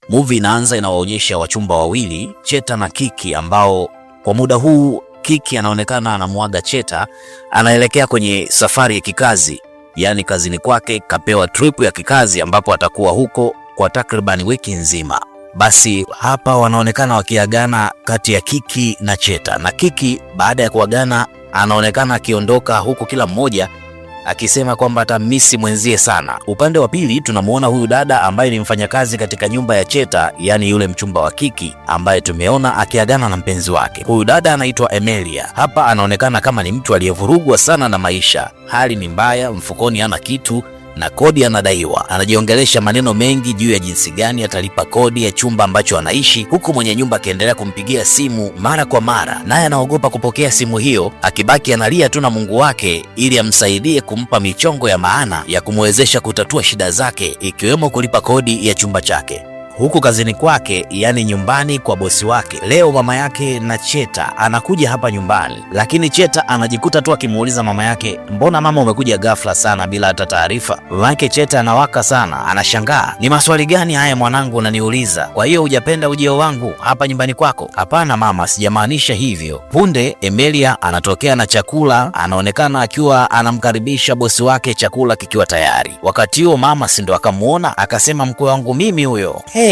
Movie inaanza inawaonyesha wachumba wawili, Cheta na Kiki, ambao kwa muda huu Kiki anaonekana anamwaga Cheta, anaelekea kwenye safari ya kikazi. Yaani kazini kwake kapewa trip ya kikazi ambapo atakuwa huko kwa takriban wiki nzima. Basi hapa wanaonekana wakiagana kati ya Kiki na Cheta, na Kiki baada ya kuagana anaonekana akiondoka, huku kila mmoja akisema kwamba atamisi mwenzie sana. Upande wa pili tunamuona huyu dada ambaye ni mfanyakazi katika nyumba ya Cheta, yani yule mchumba wa Kiki ambaye tumeona akiagana na mpenzi wake. Huyu dada anaitwa Emilia. Hapa anaonekana kama ni mtu aliyevurugwa sana na maisha. Hali ni mbaya, mfukoni hana kitu na kodi anadaiwa. Anajiongelesha maneno mengi juu ya jinsi gani atalipa kodi ya chumba ambacho anaishi, huku mwenye nyumba akiendelea kumpigia simu mara kwa mara, naye anaogopa kupokea simu hiyo, akibaki analia tu na Mungu wake ili amsaidie kumpa michongo ya maana ya kumwezesha kutatua shida zake, ikiwemo kulipa kodi ya chumba chake. Huku kazini kwake, yani nyumbani kwa bosi wake, leo mama yake na Cheta anakuja hapa nyumbani, lakini Cheta anajikuta tu akimuuliza mama yake, mbona mama umekuja ghafla sana bila hata taarifa? Mama yake Cheta anawaka sana, anashangaa, ni maswali gani haya mwanangu unaniuliza? Kwa hiyo hujapenda ujio wangu hapa nyumbani kwako? Hapana mama, sijamaanisha hivyo. Punde Emilia anatokea na chakula, anaonekana akiwa anamkaribisha bosi wake, chakula kikiwa tayari. Wakati huo mama si ndo akamuona akasema, mkwe wangu mimi huyo. Hey,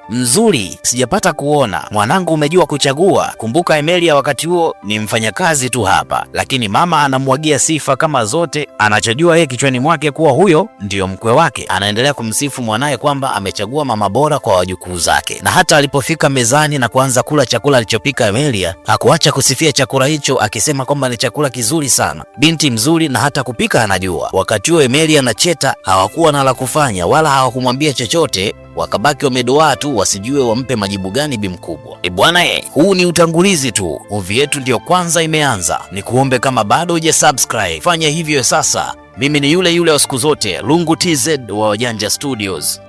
mzuri, sijapata kuona mwanangu, umejua kuchagua. Kumbuka Emilia wakati huo ni mfanyakazi tu hapa, lakini mama anamwagia sifa kama zote. Anachojua yeye kichwani mwake kuwa huyo ndiyo mkwe wake. Anaendelea kumsifu mwanaye kwamba amechagua mama bora kwa wajukuu zake, na hata alipofika mezani na kuanza kula chakula alichopika Emilia, hakuacha kusifia chakula hicho, akisema kwamba ni chakula kizuri sana, binti mzuri na hata kupika anajua. Wakati huo Emilia na Cheta hawakuwa na la kufanya wala hawakumwambia chochote, wakabaki wamedoa tu wasijue wampe majibu gani bi mkubwa. Bwana huu ni utangulizi tu, movie yetu ndiyo kwanza imeanza. Ni kuombe kama bado hujasubscribe, fanya hivyo sasa. Mimi ni yule yule wa siku zote, Lungu TZ wa Wajanja Studios.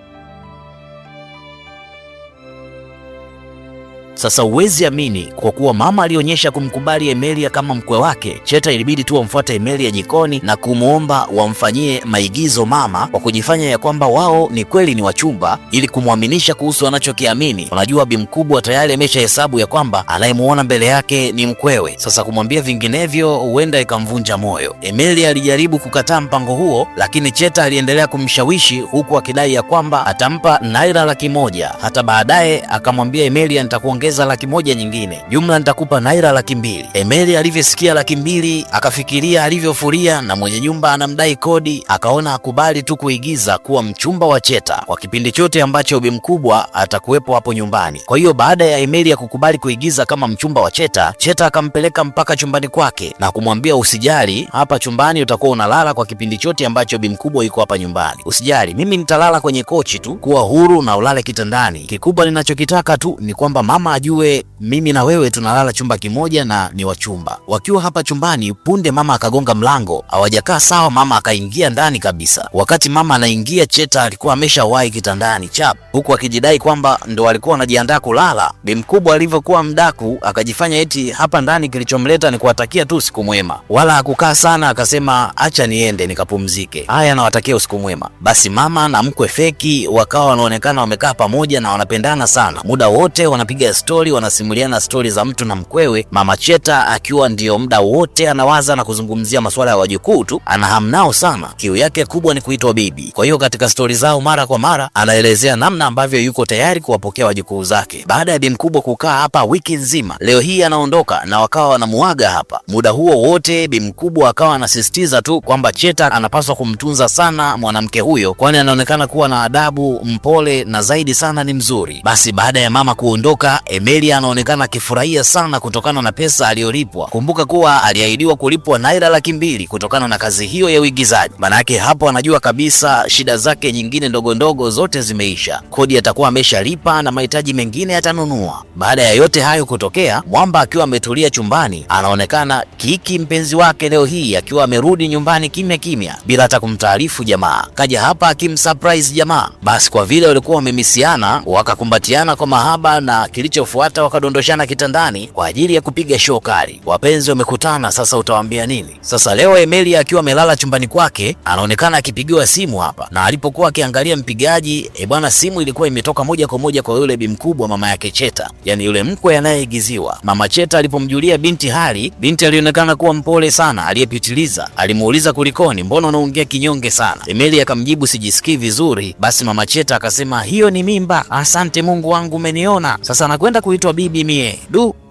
Sasa uwezi amini, kwa kuwa mama alionyesha kumkubali Emilia kama mkwe wake, Cheta ilibidi tu wamfuate Emilia jikoni na kumuomba wamfanyie maigizo mama kwa kujifanya ya kwamba wao ni kweli ni wachumba, ili kumwaminisha kuhusu anachokiamini. Unajua bi mkubwa tayari amesha hesabu ya kwamba anayemuona mbele yake ni mkwewe. Sasa kumwambia vinginevyo huenda ikamvunja moyo. Emilia alijaribu kukataa mpango huo, lakini Cheta aliendelea kumshawishi, huku akidai ya kwamba atampa naira 100,000. Hata baadaye akamwambia Emilia, nitakuongeza $100,000 nyingine, jumla nitakupa naira 200,000. Emilia alivyosikia 200,000 akafikiria alivyofuria na mwenye nyumba anamdai kodi, akaona akubali tu kuigiza kuwa mchumba wa Cheta kwa kipindi chote ambacho bi mkubwa atakuwepo hapo nyumbani. Kwa hiyo baada ya Emilia kukubali kuigiza kama mchumba wa Cheta, Cheta akampeleka mpaka chumbani kwake na kumwambia, usijali, hapa chumbani utakuwa unalala kwa kipindi chote ambacho bi mkubwa yuko hapa nyumbani. Usijali, mimi nitalala kwenye kochi tu, kuwa huru na ulale kitandani. Kikubwa ninachokitaka tu ni kwamba mama ajue mimi na wewe tunalala chumba kimoja na ni wachumba. Wakiwa hapa chumbani, punde mama akagonga mlango. Hawajakaa sawa, mama akaingia ndani kabisa. Wakati mama anaingia, Cheta alikuwa ameshawahi kitandani chap, huku akijidai kwamba ndo alikuwa anajiandaa kulala. Bi mkubwa alivyokuwa mdaku akajifanya eti hapa ndani kilichomleta ni kuwatakia tu usiku mwema, wala hakukaa sana, akasema acha niende nikapumzike. Haya, nawatakia usiku mwema. Basi mama na mkwe feki wakawa wanaonekana wamekaa pamoja na wanapendana sana, muda wote wanapiga stori, wanasimuliana stori za mtu na mkwewe. Mama Cheta akiwa ndio muda wote anawaza na kuzungumzia masuala ya wajukuu tu, anahamnao sana, kiu yake kubwa ni kuitwa bibi. Kwa hiyo katika stori zao mara kwa mara anaelezea namna ambavyo yuko tayari kuwapokea wajukuu zake. Baada ya bi mkubwa kukaa hapa wiki nzima, leo hii anaondoka na wakawa wanamuaga hapa. Muda huo wote bi mkubwa akawa anasisitiza tu kwamba Cheta anapaswa kumtunza sana mwanamke huyo, kwani anaonekana kuwa na adabu, mpole na zaidi sana ni mzuri. Basi baada ya mama kuondoka, Emilia anaonekana akifurahia sana kutokana na pesa aliyolipwa. Kumbuka kuwa aliahidiwa kulipwa naira 200,000 kutokana na kazi hiyo ya uigizaji. Manake hapo anajua kabisa shida zake nyingine ndogo ndogo zote zimeisha, kodi atakuwa ameshalipa na mahitaji mengine atanunua. Baada ya yote hayo kutokea, Mwamba akiwa ametulia chumbani, anaonekana Kiki mpenzi wake leo hii akiwa amerudi nyumbani kimya kimya bila hata kumtaarifu jamaa. Kaja hapa akimsurprise jamaa. Basi kwa vile walikuwa wamemisiana, wakakumbatiana kwa mahaba, na kilicho iliyofuata wakadondoshana kitandani kwa ajili ya kupiga show kali. Wapenzi wamekutana sasa, utawaambia nini? Sasa leo Emilia akiwa amelala chumbani kwake anaonekana akipigiwa simu hapa, na alipokuwa akiangalia mpigaji bwana, simu ilikuwa imetoka moja kwa moja kwa yule bi mkubwa, mama yake Cheta, yani yule mkwe anayeigiziwa. Mama Cheta alipomjulia binti hali, binti alionekana kuwa mpole sana, aliyepitiliza. Alimuuliza kulikoni, mbona unaongea kinyonge sana? Emilia akamjibu sijisikii vizuri. Basi mama Cheta akasema hiyo ni mimba. Asante Mungu wangu umeniona, sasa nakwenda kuitwa bibi mie.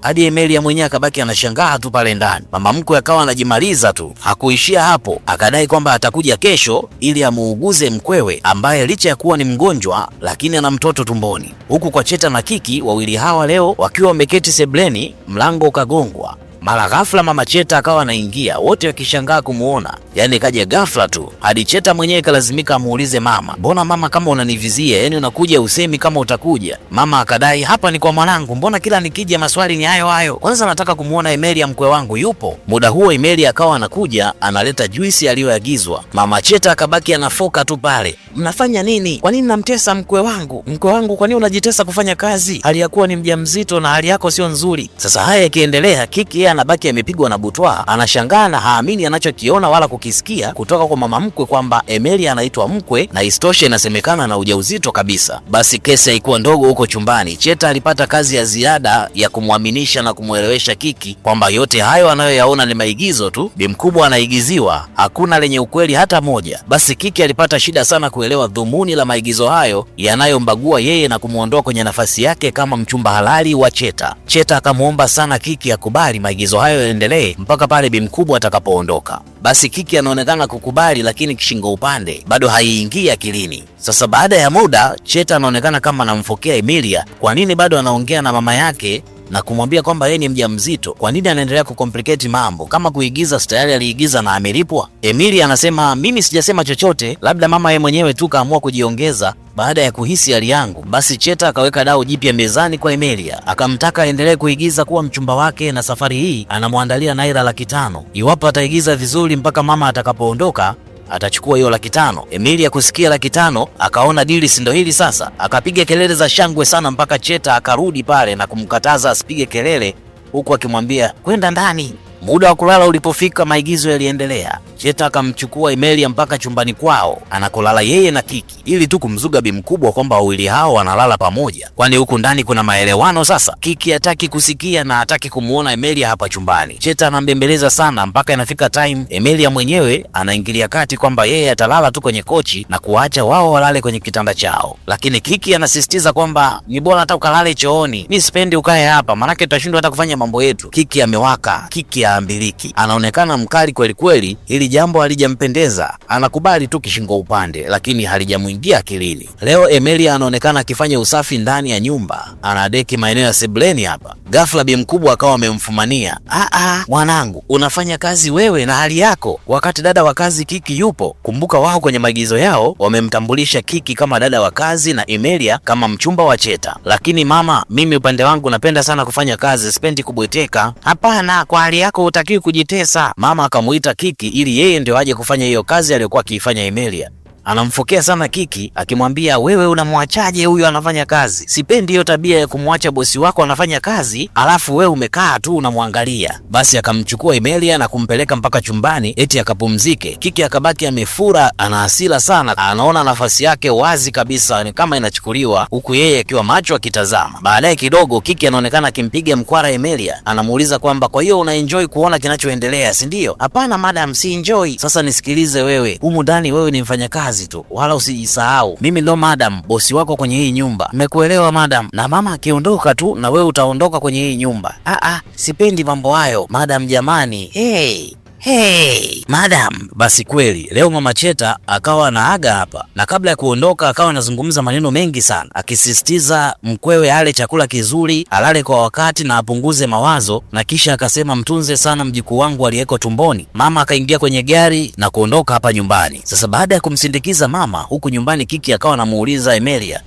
Hadi Emilia mwenyewe akabaki anashangaa tu pale ndani. Mama mkwe akawa anajimaliza tu. Hakuishia hapo, akadai kwamba atakuja kesho ili amuuguze mkwewe ambaye licha ya kuwa ni mgonjwa lakini ana mtoto tumboni. Huku kwa Cheta na Kiki, wawili hawa leo wakiwa wameketi sebleni, mlango ukagongwa. Mara ghafla mama Cheta akawa anaingia, wote wakishangaa kumuona. Yani kaja ghafla tu, hadi Cheta mwenyewe kalazimika amuulize mama, mbona mama kama unanivizia, yani unakuja usemi kama utakuja? Mama akadai hapa ni kwa mwanangu, mbona kila nikija maswali ni hayo hayo, kwanza nataka kumuona Emilia mkwe wangu yupo. Muda huo Emilia akawa anakuja analeta juisi aliyoagizwa. Mama Cheta akabaki anafoka tu pale, mnafanya nini? Kwa nini namtesa mkwe wangu? Mkwe wangu, kwa nini unajitesa kufanya kazi hali ya kuwa ni mjamzito na hali yako sio nzuri? Sasa haya yakiendelea, Kiki anabaki amepigwa na butwa, anashangaa na haamini anachokiona wala kukisikia kutoka kwa mama mkwe kwamba Emilia anaitwa mkwe na istoshe inasemekana na ujauzito kabisa. Basi kesi haikuwa ndogo huko chumbani. Cheta alipata kazi ya ziada ya kumwaminisha na kumwelewesha Kiki kwamba yote hayo anayoyaona ni maigizo tu, bi mkubwa anaigiziwa, hakuna lenye ukweli hata moja. Basi Kiki alipata shida sana kuelewa dhumuni la maigizo hayo yanayombagua yeye na kumuondoa kwenye nafasi yake kama mchumba halali wa Cheta. Cheta akamuomba sana Kiki akubali maigizo hayo yaendelee mpaka pale bi mkubwa atakapoondoka. Basi Kiki anaonekana kukubali, lakini kishingo upande bado haiingii akilini. Sasa baada ya muda, Cheta anaonekana kama anamfokea Emilia, kwa nini bado anaongea na mama yake na kumwambia kwamba yeye ni mjamzito. Kwa nini anaendelea kucomplicate mambo? Kama kuigiza tayari aliigiza na amelipwa. Emilia anasema mimi sijasema chochote, labda mama yeye mwenyewe tu kaamua kujiongeza baada ya kuhisi hali yangu. Basi Cheta akaweka dau jipya mezani kwa Emilia, akamtaka aendelee kuigiza kuwa mchumba wake, na safari hii anamwandalia naira 500,000. Iwapo ataigiza vizuri mpaka mama atakapoondoka, atachukua hiyo 500,000. Emilia kusikia 500,000 akaona dili si ndo hili sasa, akapiga kelele za shangwe sana mpaka Cheta akarudi pale na kumkataza asipige kelele, huku akimwambia kwenda ndani. Muda wa kulala ulipofika, maigizo yaliendelea. Cheta akamchukua Emilia mpaka chumbani kwao anakolala yeye na Kiki, ili tu kumzuga bi mkubwa kwamba wawili hao wanalala pamoja, kwani huku ndani kuna maelewano. Sasa Kiki hataki kusikia na hataki kumuona Emilia hapa chumbani. Cheta anambembeleza sana mpaka inafika time Emilia mwenyewe anaingilia kati kwamba yeye atalala tu kwenye kochi na kuacha wao walale kwenye kitanda chao, lakini Kiki anasisitiza kwamba ni bora hata ukalale chooni, mimi sipendi ukae hapa, manake tutashindwa hata kufanya mambo yetu. Kiki amewaka, Kiki haambiliki, anaonekana mkali kweli kweli. Ili jambo halijampendeza, anakubali tu kishingo upande, lakini halijamuingia akilini. Leo Emilia anaonekana akifanya usafi ndani ya nyumba, anadeki maeneo ya sebleni hapa. Ghafla bi mkubwa akawa amemfumania, mwanangu, unafanya kazi wewe na hali yako, wakati dada wa kazi Kiki yupo. Kumbuka wao kwenye maigizo yao wamemtambulisha Kiki kama dada wa kazi na Emilia kama mchumba wa Cheta. Lakini mama, mimi upande wangu napenda sana kufanya kazi, sipendi kubweteka. Hapana, kwa hali yako hutakiwi kujitesa. Mama akamuita Kiki ili yeye ndio aje kufanya hiyo kazi aliyokuwa akiifanya Emilia. Anamfokea sana Kiki akimwambia, wewe unamwachaje huyu anafanya kazi? Sipendi hiyo tabia ya kumwacha bosi wako anafanya kazi alafu wewe umekaa tu unamwangalia. Basi akamchukua Emilia na kumpeleka mpaka chumbani eti akapumzike. Kiki akabaki amefura, ana hasira sana, anaona nafasi yake wazi kabisa ni kama inachukuliwa, huku yeye akiwa macho akitazama. Baadaye kidogo Kiki anaonekana akimpiga mkwara Emilia, anamuuliza kwamba kwa hiyo unaenjoy kuona kinachoendelea, si ndio? Hapana madam, si enjoy. Sasa nisikilize wewe, humu ndani wewe ni mfanyakazi tu, wala usijisahau, mimi ndo madam, bosi wako kwenye hii nyumba. Nimekuelewa madam, na mama akiondoka tu na wewe utaondoka kwenye hii nyumba. Sipendi mambo hayo madam, jamani. Hey madam. Basi kweli leo mama Cheta akawa anaaga hapa, na kabla ya kuondoka akawa anazungumza maneno mengi sana, akisisitiza mkwewe ale chakula kizuri, alale kwa wakati na apunguze mawazo, na kisha akasema mtunze sana mjukuu wangu aliyeko tumboni. Mama akaingia kwenye gari na kuondoka hapa nyumbani. Sasa baada ya kumsindikiza mama huku nyumbani, Kiki akawa anamuuliza Emilia,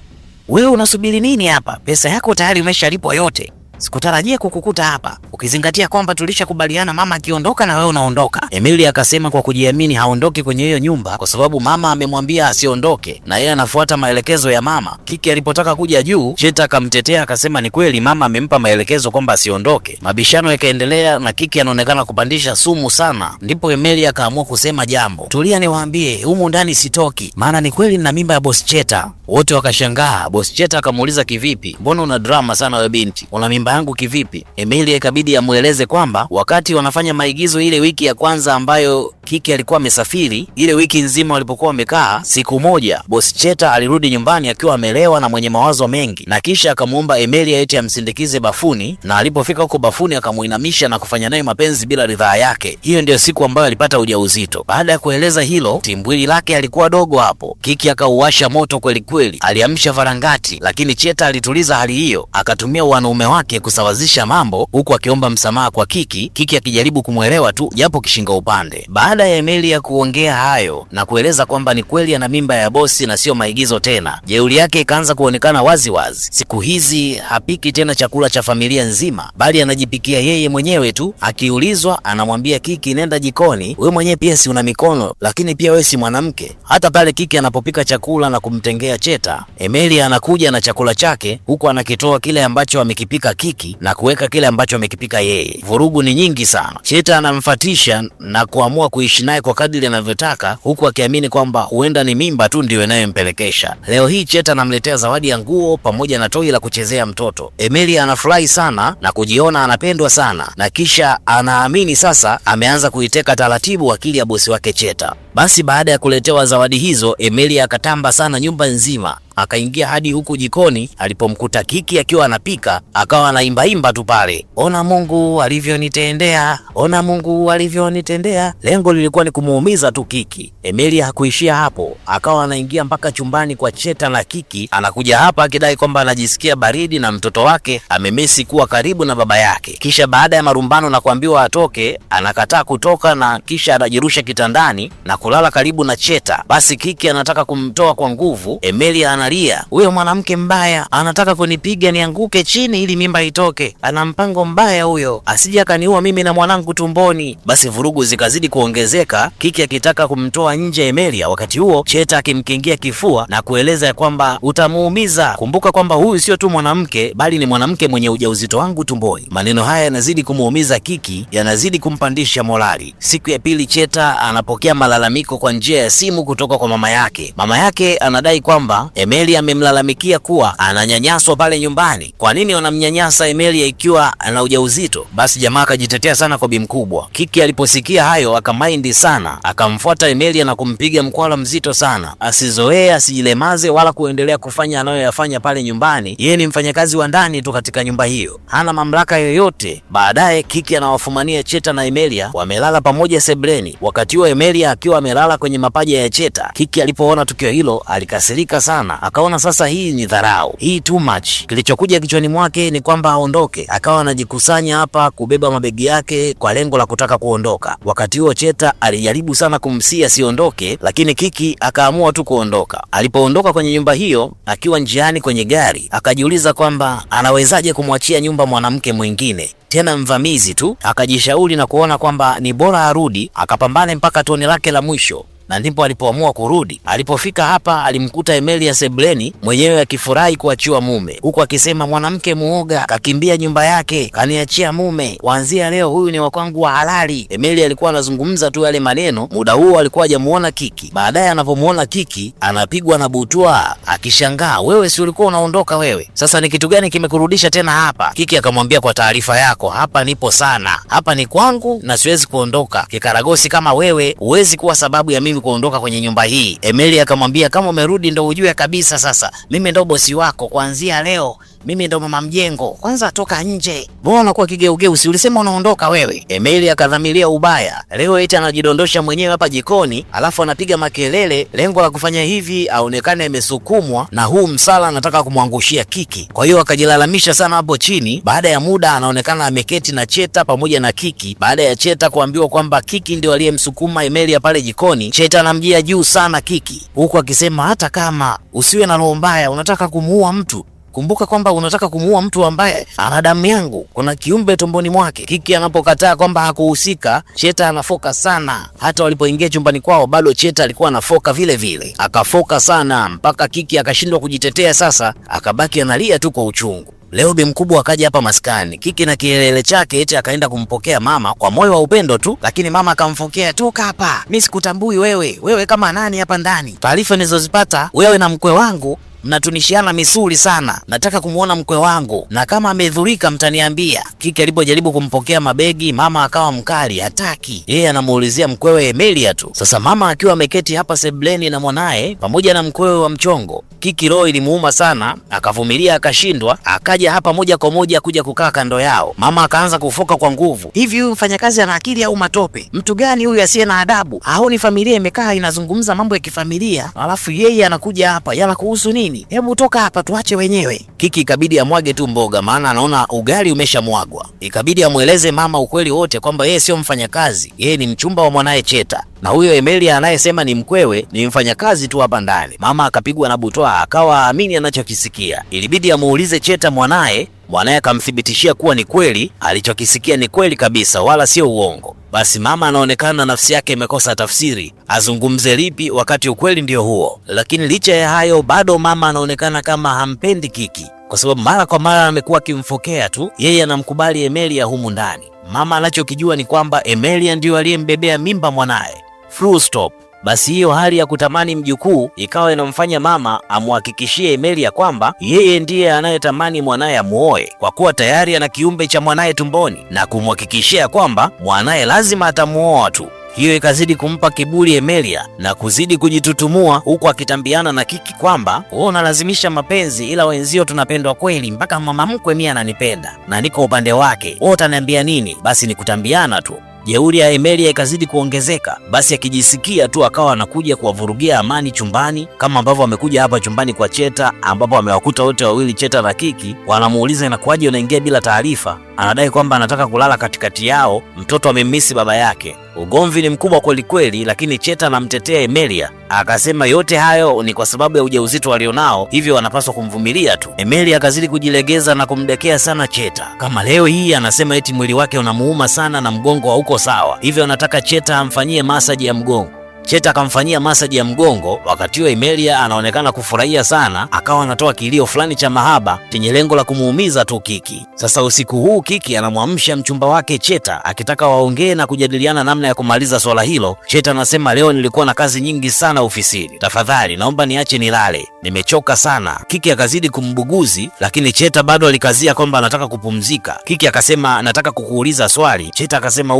wewe unasubiri nini hapa? Pesa yako tayari umeshalipwa yote, sikutarajia kukukuta hapa. ukizingatia kwamba tulishakubaliana mama akiondoka na wewe unaondoka. Emilia akasema kwa kujiamini haondoki kwenye hiyo nyumba kwa sababu mama amemwambia asiondoke na yeye anafuata maelekezo ya mama. Kiki alipotaka kuja juu, Cheta akamtetea akasema ni kweli mama amempa maelekezo kwamba asiondoke. Mabishano yakaendelea na Kiki anaonekana kupandisha sumu sana. Ndipo Emilia akaamua kusema jambo. Tulia niwaambie, humu ndani sitoki, maana ni kweli nina mimba ya boss Cheta. Wote wakashangaa. Boss Cheta akamuuliza kivipi? Mbona una drama sana wewe binti? Una mimba yangu kivipi? Emilia ikabidi amueleze kwamba wakati wanafanya maigizo ile wiki ya kwanza ambayo Kiki alikuwa amesafiri, ile wiki nzima walipokuwa wamekaa, siku moja boss Cheta alirudi nyumbani akiwa amelewa na mwenye mawazo mengi, na kisha akamuomba Emilia eti amsindikize bafuni, na alipofika huko bafuni akamuinamisha na kufanya naye mapenzi bila ridhaa yake. Hiyo ndio siku ambayo alipata ujauzito. Baada ya kueleza hilo, timbwili lake alikuwa dogo hapo. Kiki akauwasha moto kweli kweli, aliamsha varangati, lakini Cheta alituliza hali hiyo, akatumia wanaume wake kusawazisha mambo huku akiomba msamaha kwa Kiki, Kiki akijaribu kumwelewa tu japo kishinga upande. Baada ya Emilia kuongea hayo na kueleza kwamba ni kweli ana mimba ya bosi na sio maigizo tena, jeuri yake ikaanza kuonekana wazi wazi. Siku hizi hapiki tena chakula cha familia nzima, bali anajipikia yeye mwenyewe tu. Akiulizwa anamwambia Kiki, nenda jikoni, wewe mwenyewe pia si una mikono, lakini pia wewe si mwanamke. Hata pale Kiki anapopika chakula na kumtengea Cheta, Emilia anakuja na chakula chake huku anakitoa kile ambacho amekipika Kiki na kuweka kile ambacho amekipika yeye. Vurugu ni nyingi sana. Cheta anamfatisha na kuamua kuishi naye kwa kadiri anavyotaka, huku akiamini kwamba huenda ni mimba tu ndio inayompelekesha. Leo hii Cheta anamletea zawadi ya nguo pamoja na toi la kuchezea mtoto. Emilia anafurahi sana na kujiona anapendwa sana, na kisha anaamini sasa ameanza kuiteka taratibu akili ya bosi wake Cheta. Basi baada ya kuletewa zawadi hizo, Emilia akatamba sana nyumba nzima, akaingia hadi huku jikoni. Alipomkuta Kiki akiwa anapika, akawa anaimbaimba tu pale, ona Mungu alivyonitendea, ona Mungu alivyonitendea. Lengo lilikuwa ni kumuumiza tu Kiki. Emilia hakuishia hapo, akawa anaingia mpaka chumbani kwa Cheta na Kiki anakuja hapa akidai kwamba anajisikia baridi na mtoto wake amemesi kuwa karibu na baba yake. Kisha baada ya marumbano na kuambiwa atoke, anakataa kutoka na kisha anajirusha kitandani na kulala karibu na Cheta. Basi Kiki anataka kumtoa kwa nguvu. Emilia analia, huyo mwanamke mbaya anataka kunipiga nianguke chini ili mimba itoke, ana mpango mbaya huyo, asije akaniua mimi na mwanangu tumboni. Basi vurugu zikazidi kuongezeka, Kiki akitaka kumtoa nje Emilia, wakati huo Cheta akimkingia kifua na kueleza ya kwamba utamuumiza, kumbuka kwamba huyu sio tu mwanamke bali ni mwanamke mwenye ujauzito wangu tumboni. Maneno haya yanazidi kumuumiza Kiki, yanazidi kumpandisha morali. Siku ya pili Cheta anapokea malalamiko kwa njia ya simu kutoka kwa mama yake. Mama yake anadai kwamba Emilia amemlalamikia kuwa ananyanyaswa pale nyumbani. Kwa nini wanamnyanyasa Emilia ikiwa ana ujauzito? Basi jamaa akajitetea sana kwa bi mkubwa. Kiki aliposikia hayo akamaindi sana, akamfuata Emilia na kumpiga mkwala mzito sana, asizoee, asijilemaze wala kuendelea kufanya anayoyafanya pale nyumbani. Yeye ni mfanyakazi wa ndani tu katika nyumba hiyo, hana mamlaka yoyote. Baadaye Kiki anawafumania Cheta na Emilia wamelala pamoja sebuleni, wakati huo Emilia akiwa amelala kwenye mapaja ya Cheta. Kiki alipoona tukio hilo alikasirika sana, akaona sasa hii ni dharau, hii too much. Kilichokuja kichwani mwake ni kwamba aondoke, akawa anajikusanya hapa kubeba mabegi yake kwa lengo la kutaka kuondoka. Wakati huo Cheta alijaribu sana kumsia asiondoke, lakini Kiki akaamua tu kuondoka. Alipoondoka kwenye nyumba hiyo, akiwa njiani kwenye gari akajiuliza kwamba anawezaje kumwachia nyumba mwanamke mwingine, tena mvamizi tu. Akajishauri na kuona kwamba ni bora arudi akapambane mpaka tone lake la mwisho, na ndipo alipoamua kurudi. Alipofika hapa alimkuta Emilia sebuleni mwenyewe akifurahi kuachiwa mume, huku akisema mwanamke muoga kakimbia nyumba yake kaniachia mume, kuanzia leo huyu ni wa kwangu wa halali. Emilia alikuwa anazungumza tu yale maneno, muda huo alikuwa hajamuona Kiki. Baadaye anapomuona Kiki anapigwa na butwa akishangaa, wewe si ulikuwa unaondoka wewe, sasa ni kitu gani kimekurudisha tena hapa? Kiki akamwambia, kwa taarifa yako, hapa nipo sana, hapa ni kwangu na siwezi kuondoka. Kikaragosi kama wewe huwezi kuwa sababu ya mimi kuondoka kwenye nyumba hii. Emilia akamwambia, kama umerudi ndo ujue kabisa sasa mimi ndo bosi wako, kuanzia leo mimi ndo mama mjengo, kwanza toka nje. Mbona unakuwa kigeugeu, si ulisema unaondoka wewe? Emilia akadhamiria ubaya, leo eti anajidondosha mwenyewe hapa jikoni alafu anapiga makelele, lengo la kufanya hivi aonekane amesukumwa na huu msala anataka kumwangushia Kiki. Kwa hiyo akajilalamisha sana hapo chini. Baada ya muda anaonekana ameketi na Cheta pamoja na Kiki. Baada ya Cheta kuambiwa kwamba Kiki ndio aliyemsukuma Emilia pale jikoni, Cheta anamjia juu sana Kiki, huku akisema hata kama usiwe na roho mbaya, unataka kumuua mtu Kumbuka kwamba unataka kumuua mtu ambaye ana damu yangu, kuna kiumbe tumboni mwake. Kiki anapokataa kwamba hakuhusika, Cheta anafoka sana. Hata walipoingia chumbani kwao bado Cheta alikuwa anafoka vile vile, akafoka sana mpaka Kiki akashindwa kujitetea. Sasa akabaki analia tu kwa uchungu. Leo bi mkubwa akaja hapa maskani. Kiki na kielele chake eti akaenda kumpokea mama kwa moyo wa upendo tu, lakini mama akamfokea, toka hapa, mimi sikutambui wewe kama nani hapa ndani. Taarifa nilizozipata, wewe na mkwe wangu mnatunishiana misuli sana, nataka kumuona mkwe wangu na kama amedhurika mtaniambia. Kiki alipojaribu kumpokea mabegi, mama akawa mkali, hataki. Yeye anamuulizia mkwewe Emilia tu. Sasa mama akiwa ameketi hapa sebleni na mwanae pamoja na mkwewe wa mchongo, Kiki roho ilimuuma sana, akavumilia akashindwa, akaja hapa moja kwa moja kuja kukaa kando yao. Mama akaanza kufoka kwa nguvu, hivi huyu mfanyakazi ana akili au matope? Mtu gani huyu asiye na adabu? Haoni familia imekaa inazungumza mambo ya kifamilia, alafu yeye anakuja hapa, yana kuhusu nini? Hebu toka hapa tuache wenyewe. Kiki ikabidi amwage tu mboga, maana anaona ugali umeshamwagwa. Ikabidi amweleze mama ukweli wote kwamba yeye sio mfanyakazi, yeye ni mchumba wa mwanae Cheta, na huyo Emilia anayesema ni mkwewe ni mfanyakazi tu hapa ndani. Mama akapigwa na butwaa, akawa amini anachokisikia. Ilibidi amuulize Cheta mwanae akamthibitishia kuwa ni kweli, alichokisikia ni kweli kabisa, wala sio uongo. Basi mama anaonekana nafsi yake imekosa tafsiri, azungumze lipi wakati ukweli ndio huo. Lakini licha ya hayo, bado mama anaonekana kama hampendi Kiki, kwa sababu mara kwa mara amekuwa akimfokea tu. Yeye anamkubali Emilia humu ndani. Mama anachokijua ni kwamba Emilia ndio aliyembebea mimba mwanae, full stop. Basi hiyo hali ya kutamani mjukuu ikawa inamfanya mama amuhakikishie Emilia kwamba yeye ndiye anayetamani mwanaye amuoe, kwa kuwa tayari ana kiumbe cha mwanaye tumboni, na kumhakikishia kwamba mwanaye lazima atamuoa tu. Hiyo ikazidi kumpa kiburi Emilia na kuzidi kujitutumua, huku akitambiana na Kiki kwamba wewe unalazimisha mapenzi, ila wenzio tunapendwa kweli, mpaka mama mkwe mimi ananipenda na niko upande wake, wewe utaniambia nini? Basi ni kutambiana tu. Jeuri ya Emilia ikazidi kuongezeka. Basi akijisikia tu akawa anakuja kuwavurugia amani chumbani, kama ambavyo amekuja hapa chumbani kwa Cheta, ambapo amewakuta wote wawili, Cheta na Kiki. Wanamuuliza inakuwaje unaingia bila taarifa? Anadai kwamba anataka kulala katikati yao, mtoto amemmisi baba yake. Ugomvi ni mkubwa kweli kweli, lakini Cheta anamtetea Emilia, akasema yote hayo ni kwa sababu ya ujauzito walionao, hivyo wanapaswa kumvumilia tu. Emilia akazidi kujilegeza na kumdekea sana Cheta, kama leo hii anasema eti mwili wake unamuuma sana na mgongo hauko sawa, hivyo anataka Cheta amfanyie masaji ya mgongo. Cheta akamfanyia masaji ya mgongo. Wakati huo Emilia anaonekana kufurahia sana, akawa anatoa kilio fulani cha mahaba chenye lengo la kumuumiza tu Kiki. Sasa usiku huu Kiki anamwamsha mchumba wake Cheta akitaka waongee na kujadiliana namna ya kumaliza swala hilo. Cheta anasema, leo nilikuwa na kazi nyingi sana ofisini, tafadhali naomba niache nilale, nimechoka sana. Kiki akazidi kumbuguzi, lakini Cheta bado alikazia kwamba anataka kupumzika. Kiki akasema, nataka kukuuliza swali. Cheta akasema,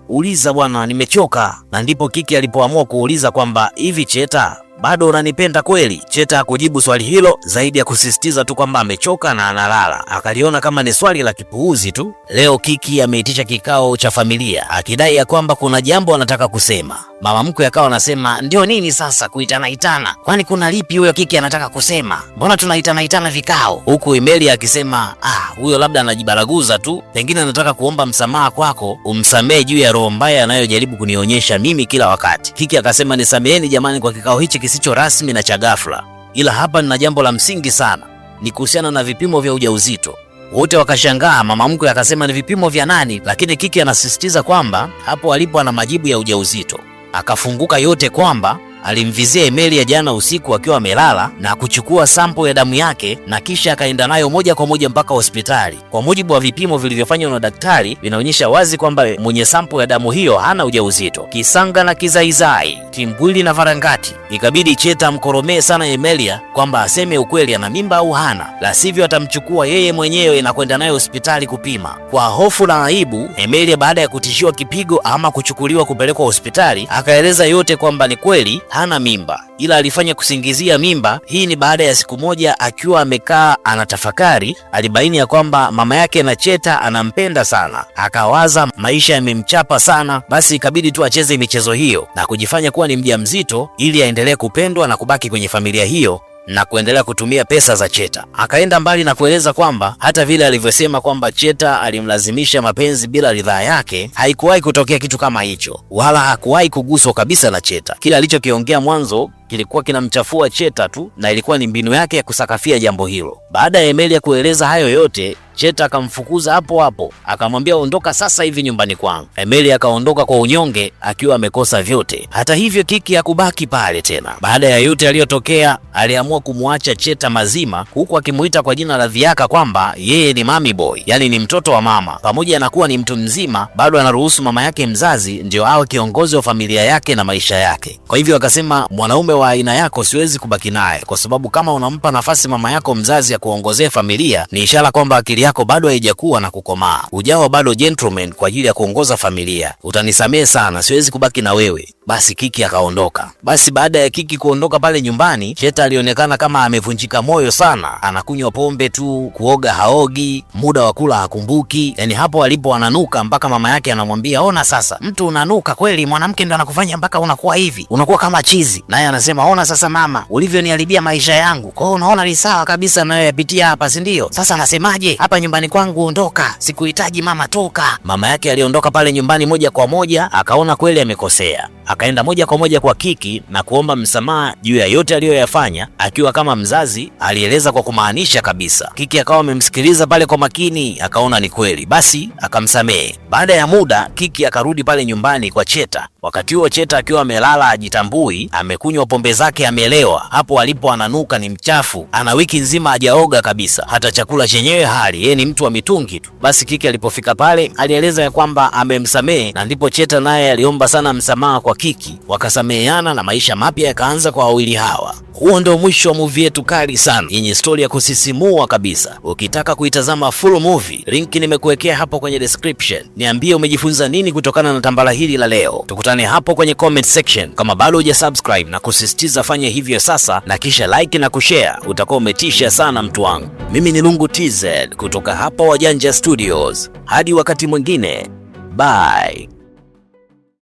uliza bwana, nimechoka. Na ndipo Kiki alipoamua kuuliza kwamba hivi Cheta, bado unanipenda kweli? Cheta hakujibu swali hilo zaidi ya kusisitiza tu kwamba amechoka na analala. Akaliona kama ni swali la kipuuzi tu. Leo Kiki ameitisha kikao cha familia akidai ya kwamba kuna jambo anataka kusema. Mama mkwe akawa anasema, ndio nini sasa kuitana? Kwani kuna lipi huyo Kiki anataka kusema? Mbona tunaitana vikao? Huku Emilia akisema, huyo labda anajibaraguza tu, pengine anataka kuomba msamaha kwako, umsamehe juu ya roho mbaya anayojaribu kunionyesha mimi kila wakati. Kiki akasema, nisameheni jamani kwa kikao hichi kisicho rasmi na cha ghafla, ila hapa nina jambo la msingi sana, ni kuhusiana na vipimo vya ujauzito. Wote wakashangaa. Mama mkwe akasema, ni vipimo vya nani? Lakini Kiki anasisitiza kwamba hapo alipo ana majibu ya ujauzito. Akafunguka yote kwamba alimvizia Emilia jana usiku akiwa amelala na kuchukua sampo ya damu yake na kisha akaenda nayo moja kwa moja mpaka hospitali. Kwa mujibu wa vipimo vilivyofanywa na daktari, vinaonyesha wazi kwamba mwenye sampo ya damu hiyo hana ujauzito. Kisanga na kizaizai, timbwili na varangati. Ikabidi Cheta amkoromee sana Emilia kwamba aseme ukweli ana mimba au hana, la sivyo atamchukua yeye mwenyewe na kwenda naye hospitali kupima. Kwa hofu na aibu, Emilia baada ya kutishiwa kipigo ama kuchukuliwa kupelekwa hospitali, akaeleza yote kwamba ni kweli hana mimba, ila alifanya kusingizia mimba. Hii ni baada ya siku moja akiwa amekaa anatafakari, alibaini ya kwamba mama yake na Cheta anampenda sana, akawaza maisha yamemchapa sana, basi ikabidi tu acheze michezo hiyo na kujifanya kuwa ni mjamzito ili aendelee kupendwa na kubaki kwenye familia hiyo na kuendelea kutumia pesa za Cheta. Akaenda mbali na kueleza kwamba hata vile alivyosema kwamba Cheta alimlazimisha mapenzi bila ridhaa yake, haikuwahi kutokea kitu kama hicho, wala hakuwahi kuguswa kabisa na Cheta. Kile alichokiongea mwanzo kilikuwa kinamchafua Cheta tu, na ilikuwa ni mbinu yake ya kusakafia jambo hilo. Baada ya Emilia kueleza hayo yote, Cheta akamfukuza hapo hapo, akamwambia ondoka sasa hivi nyumbani kwangu. Emilia akaondoka kwa unyonge akiwa amekosa vyote. Hata hivyo, Kiki hakubaki pale tena. Baada ya yote aliyotokea, aliamua kumwacha Cheta mazima, huku akimuita kwa jina la dhiaka kwamba yeye ni mami boy, yani ni mtoto wa mama. Pamoja na kuwa ni mtu mzima, bado anaruhusu mama yake mzazi ndio awe kiongozi wa familia yake na maisha yake. Kwa hivyo akasema, mwanaume wa aina yako siwezi kubaki naye, kwa sababu kama unampa nafasi mama yako mzazi ya kuongozea familia, ni ishara kwamba akili yako bado haijakuwa na kukomaa, ujawa bado gentleman kwa ajili ya kuongoza familia. Utanisamehe sana, siwezi kubaki na wewe. Basi Kiki akaondoka. Basi baada ya Kiki kuondoka pale nyumbani, Cheta alionekana kama amevunjika moyo sana. Anakunywa pombe tu, kuoga haogi, muda wa kula hakumbuki. Yani hapo alipo ananuka mpaka mama yake anamwambia, ona sasa mtu unanuka kweli, mwanamke ndo anakufanya mpaka unakuwa hivi, unakuwa kama chizi. Naye anasema, ona sasa mama, ulivyoniharibia maisha yangu. Kwa hiyo unaona ni sawa kabisa nayoyapitia hapa, si ndio? Sasa nasemaje, hapa nyumbani kwangu ondoka, sikuhitaji mama, toka. Mama yake aliondoka pale nyumbani moja kwa moja, akaona kweli amekosea. Akaenda moja kwa moja kwa Kiki na kuomba msamaha juu ya yote aliyoyafanya. Akiwa kama mzazi, alieleza kwa kumaanisha kabisa. Kiki akawa amemsikiliza pale kwa makini, akaona ni kweli, basi akamsamehe. Baada ya muda, Kiki akarudi pale nyumbani kwa Cheta. Wakati huo Cheta akiwa amelala ajitambui, amekunywa pombe zake, amelewa. Hapo alipo ananuka ni mchafu, ana wiki nzima hajaoga kabisa, hata chakula chenyewe hali, yeye ni mtu wa mitungi tu. Basi Kiki alipofika pale alieleza ya kwamba amemsamehe, na ndipo Cheta naye aliomba sana msamaha kwa Kiki, wakasameheana na maisha mapya yakaanza kwa wawili hawa. Huo ndio mwisho wa movie yetu kali sana yenye story ya kusisimua kabisa. Ukitaka kuitazama full movie, link nimekuwekea hapo kwenye description. Niambie umejifunza nini kutokana na tambala hili la leo. Tukutane hapo kwenye comment section. Kama bado hujasubscribe, na kusisitiza fanye hivyo sasa, na kisha like na kushare, utakuwa umetisha sana mtu wangu. Mimi ni Lungu TZ kutoka hapa Wajanja Studios. Hadi wakati mwingine, bye.